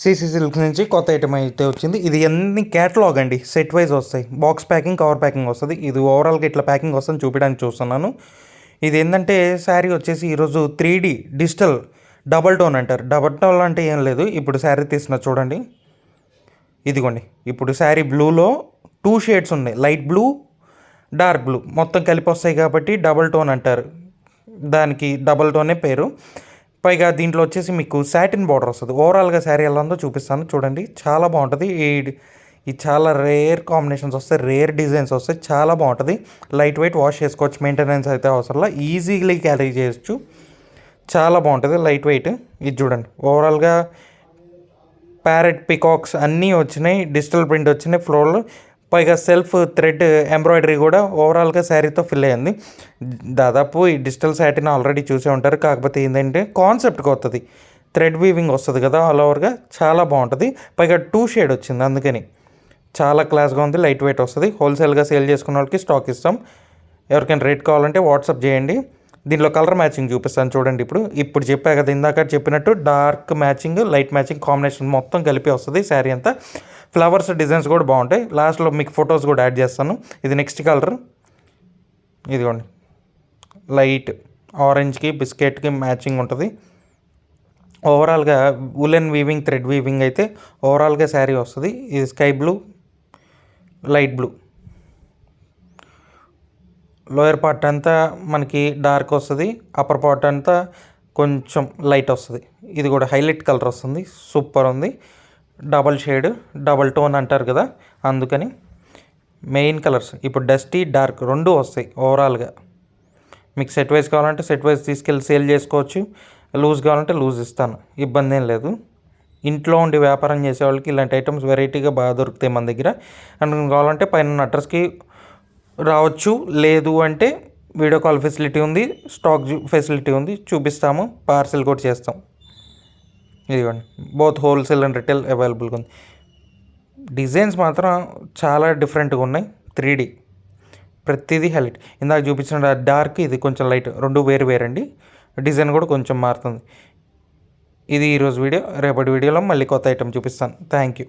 CC silks నుంచి కొత్త item అయితే వచ్చింది. ఇది అన్ని క్యాటలాగ్ అండి, సెట్ వైజ్ వస్తాయి. బాక్స్ ప్యాకింగ్, కవర్ ప్యాకింగ్ వస్తుంది. ఇది ఓవరాల్గా ఇట్లా ప్యాకింగ్ వస్తుంది, చూపించడానికి చూస్తున్నాను. ఇది ఏంటంటే శారీ వచ్చేసి ఈరోజు 3D డిజిటల్ డబల్ టోన్ అంటారు. డబల్ టోన్ అంటే ఏం లేదు, ఇప్పుడు శారీ తీసిన చూడండి, ఇదిగోండి. ఇప్పుడు శారీ బ్లూలో 2 షేడ్స్ ఉన్నాయి, లైట్ బ్లూ, డార్క్ బ్లూ, మొత్తం కలిపి వస్తాయి కాబట్టి డబల్ టోన్ అంటారు. దానికి డబల్ టోనే పేరు. పైగా దీంట్లో వచ్చేసి మీకు సాటిన్ బార్డర్ వస్తుంది. ఓవరాల్గా శారీ ఎలా ఉందో చూపిస్తాను చూడండి, చాలా బాగుంటుంది. ఈ చాలా రేర్ కాంబినేషన్స్ వస్తాయి, రేర్ డిజైన్స్ వస్తాయి, చాలా బాగుంటుంది. లైట్ వెయిట్, వాష్ చేసుకోవచ్చు, మెయింటెనెన్స్ అయితే అవసరంలా, ఈజీలీ క్యారీ చేయొచ్చు, చాలా బాగుంటుంది, లైట్ వెయిట్. ఇది చూడండి, ఓవరాల్గా ప్యారెట్ పికాక్స్ అన్నీ వచ్చినాయి, డిజిటల్ ప్రింట్ వచ్చినాయి ఫ్లోర్లో. పైగా సెల్ఫ్ థ్రెడ్ ఎంబ్రాయిడరీ కూడా ఓవరాల్గా శారీతో ఫిల్ అయ్యింది. దాదాపు ఈ డిజిటల్ సాటిన్ ఆల్రెడీ చూసే ఉంటారు, కాకపోతే ఏంటంటే కాన్సెప్ట్ కొత్తది, థ్రెడ్ వీవింగ్ వస్తుంది కదా ఆల్ ఓవర్గా, చాలా బాగుంటుంది. పైగా 2 షేడ్ వచ్చింది, అందుకని చాలా క్లాస్గా ఉంది, లైట్ వెయిట్ వస్తుంది. హోల్సేల్గా సేల్ చేసుకున్న వాళ్ళకి స్టాక్ ఇస్తాం. ఎవరికైనా రేట్ కావాలంటే వాట్సాప్ చేయండి. దీనిలో కలర్ మ్యాచింగ్ చూపిస్తాను చూడండి. ఇప్పుడు చెప్పా కదా ఇందాక చెప్పినట్టు, dark matching, light matching combination మొత్తం కలిపి వస్తుంది శారీ అంతా. ఫ్లవర్స్ డిజైన్స్ కూడా బాగుంటాయి, లాస్ట్లో మీకు ఫొటోస్ కూడా యాడ్ చేస్తాను. ఇది నెక్స్ట్ కలర్, ఇదిగోండి, లైట్ ఆరెంజ్కి బిస్కెట్కి మ్యాచింగ్ ఉంటుంది. ఓవరాల్గా ఉలెన్ వీవింగ్, థ్రెడ్ వీవింగ్ అయితే ఓవరాల్గా శారీ వస్తుంది. ఇది sky blue, light blue, lower part అంతా మనకి డార్క్ వస్తుంది, అప్పర్ పార్ట్ అంతా కొంచెం లైట్ వస్తుంది. ఇది కూడా హైలైట్ కలర్ వస్తుంది, సూపర్ ఉంది. డబల్ షేడ్, డబల్ టోన్ అంటారు కదా, అందుకని మెయిన్ కలర్స్ ఇప్పుడు డస్టీ, డార్క్ రెండు వస్తాయి. ఓవరాల్గా మీకు సెట్ వైజ్ కావాలంటే సెట్ వైజ్ తీసుకెళ్ళి సేల్ చేసుకోవచ్చు, లూజ్ కావాలంటే లూజ్ ఇస్తాను, ఇబ్బంది ఏం లేదు. ఇంట్లో ఉండి వ్యాపారం చేసే వాళ్ళకి ఇలాంటి ఐటమ్స్ వెరైటీగా బాగా దొరుకుతాయి మన దగ్గర. అండ్ కావాలంటే పైన అడ్రస్కి రావచ్చు, లేదు అంటే వీడియో కాల్ ఫెసిలిటీ ఉంది, స్టాక్ ఫెసిలిటీ ఉంది, చూపిస్తాము, పార్సిల్ కూడా చేస్తాం. ఇదిగోండి, బోత్ హోల్సేల్ అండ్ రిటైల్ అవైలబుల్గా ఉంది. డిజైన్స్ మాత్రం చాలా డిఫరెంట్గా ఉన్నాయి, 3D ప్రతిదీ హైలైట్. ఇందాక చూపించిన డార్క్, ఇది కొంచెం లైట్, రెండు వేరు వేరండి. డిజైన్ కూడా కొంచెం మారుతుంది. ఇది ఈరోజు వీడియో. రేపటి వీడియోలో మళ్ళీ కొత్త ఐటమ్ చూపిస్తాను. Thank you.